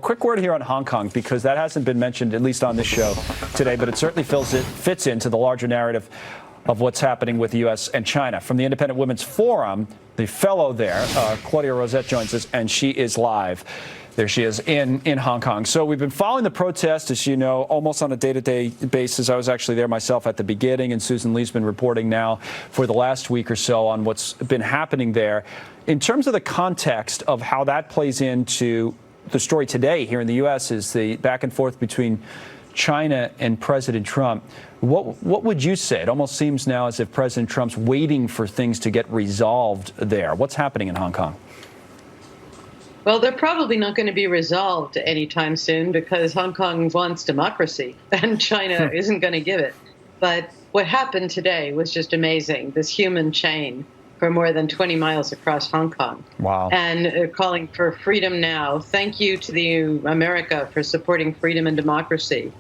Quick word here on Hong Kong, because that hasn't been mentioned, at least on this show today, but it certainly fits into the larger narrative of what's happening with the U.S. and China. From the Independent Women's Forum, the fellow there, Claudia Rosette, joins us, and she is live. There she is in Hong Kong. So we've been following the protest, as you know, almost on a day-to-day basis. I was actually there myself at the beginning, and Susan Lee's been reporting now for the last week or so on what's been happening there. In terms of the context of how that plays into the story today here in the U.S. is the back and forth between China and President Trump. What would you say? It almost seems now as if President Trump's waiting for things to get resolved there. What's happening in Hong Kong? Well, they're probably not going to be resolved anytime soon because Hong Kong wants democracy and China isn't going to give it. But what happened today was just amazing, this human chain for more than 20 miles across Hong Kong. Wow. And calling for freedom now. Thank you to America for supporting freedom and democracy.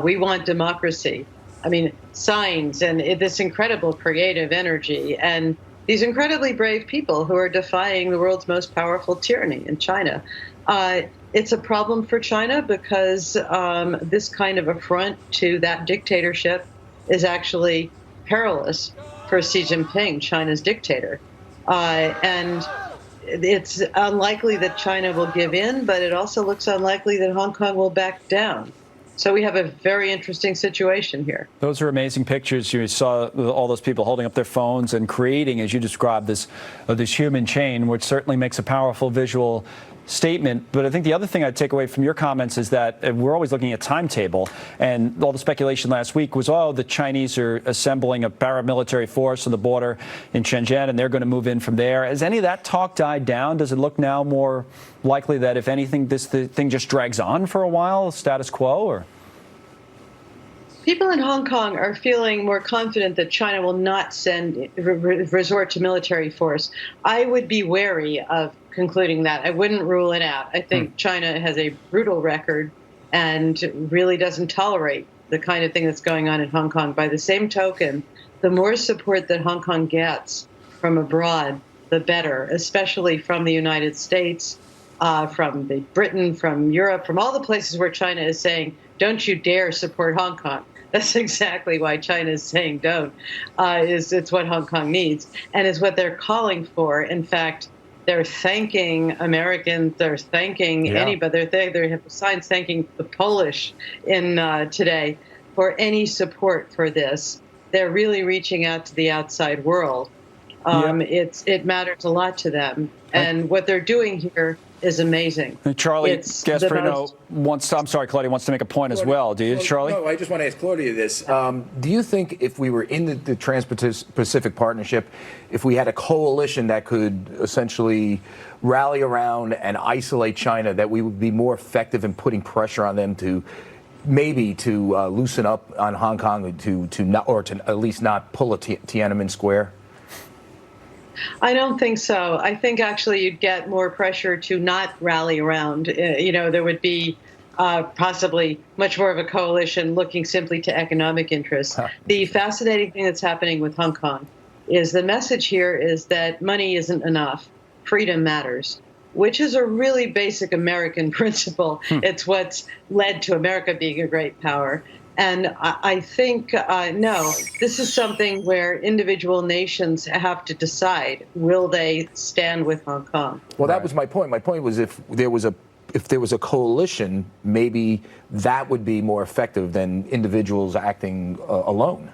We want democracy. I mean, signs and this incredible creative energy and these incredibly brave people who are defying the world's most powerful tyranny in China. It's a problem for China because this kind of affront to that dictatorship is actually perilous for Xi Jinping, China's dictator. And it's unlikely that China will give in, but it also looks unlikely that Hong Kong will back down. So we have a very interesting situation here. Those are amazing pictures. You saw all those people holding up their phones and creating, as you described, this human chain, which certainly makes a powerful visual statement. But I think the other thing I'd take away from your comments is that we're always looking at timetable, and all the speculation last week was, oh, the Chinese are assembling a paramilitary force on the border in Shenzhen, and they're going to move in from there. Has any of that talk died down? Does it look now more likely that, if anything, the thing just drags on for a while, status quo, or? People in Hong Kong are feeling more confident that China will not resort to military force. I would be wary of concluding that. I wouldn't rule it out. I think China has a brutal record and really doesn't tolerate the kind of thing that's going on in Hong Kong. By the same token, the more support that Hong Kong gets from abroad, the better, especially from the United States, from Britain, from Europe, from all the places where China is saying, don't you dare support Hong Kong. That's exactly why China is saying don't. It's what Hong Kong needs and is what they're calling for. In fact, they're thanking Americans. They're thanking anybody. They have signs thanking the Polish in today for any support for this. They're really reaching out to the outside world. It matters a lot to them, and what they're doing here is amazing. And Charlie Gasparino Claudia wants to make a point as well. Do you, Charlie? No, I just want to ask Claudia this. Do you think if we were in the Trans-Pacific Partnership, if we had a coalition that could essentially rally around and isolate China, that we would be more effective in putting pressure on them to maybe loosen up on Hong Kong, to at least not pull a Tiananmen Square? I don't think so. I think actually you'd get more pressure to not rally around. There would be possibly much more of a coalition looking simply to economic interests. The fascinating thing that's happening with Hong Kong is the message here is that money isn't enough. Freedom matters, which is a really basic American principle. It's what's led to America being a great power. And I think, no, this is something where individual nations have to decide, will they stand with Hong Kong? Well, that was my point. My point was if there was a coalition, maybe that would be more effective than individuals acting alone.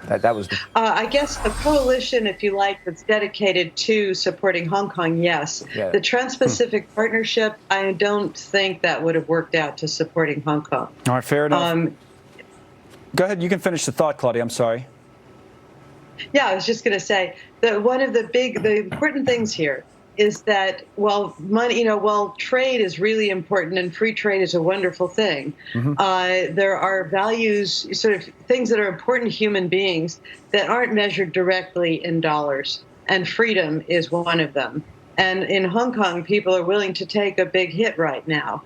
That was. I guess a coalition, if you like, that's dedicated to supporting Hong Kong, yes. Yeah. The Trans-Pacific Partnership, I don't think that would have worked out to supporting Hong Kong. All right, fair enough. Go ahead. You can finish the thought, Claudia. I'm sorry. Yeah, I was just going to say that one of the important things here is that while trade is really important and free trade is a wonderful thing, there are values, sort of things that are important to human beings that aren't measured directly in dollars, and freedom is one of them. And in Hong Kong, people are willing to take a big hit right now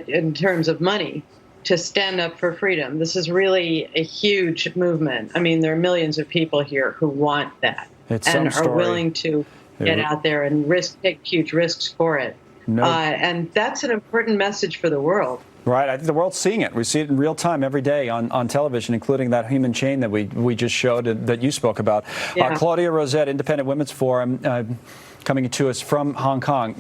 in terms of money to stand up for freedom. This is really a huge movement. I mean, there are millions of people here who want that and are willing to get out there and take huge risks for it. No. And that's an important message for the world. Right. I think the world's seeing it. We see it in real time every day on television, including that human chain that we just showed that you spoke about. Yeah. Claudia Rosette, Independent Women's Forum, coming to us from Hong Kong.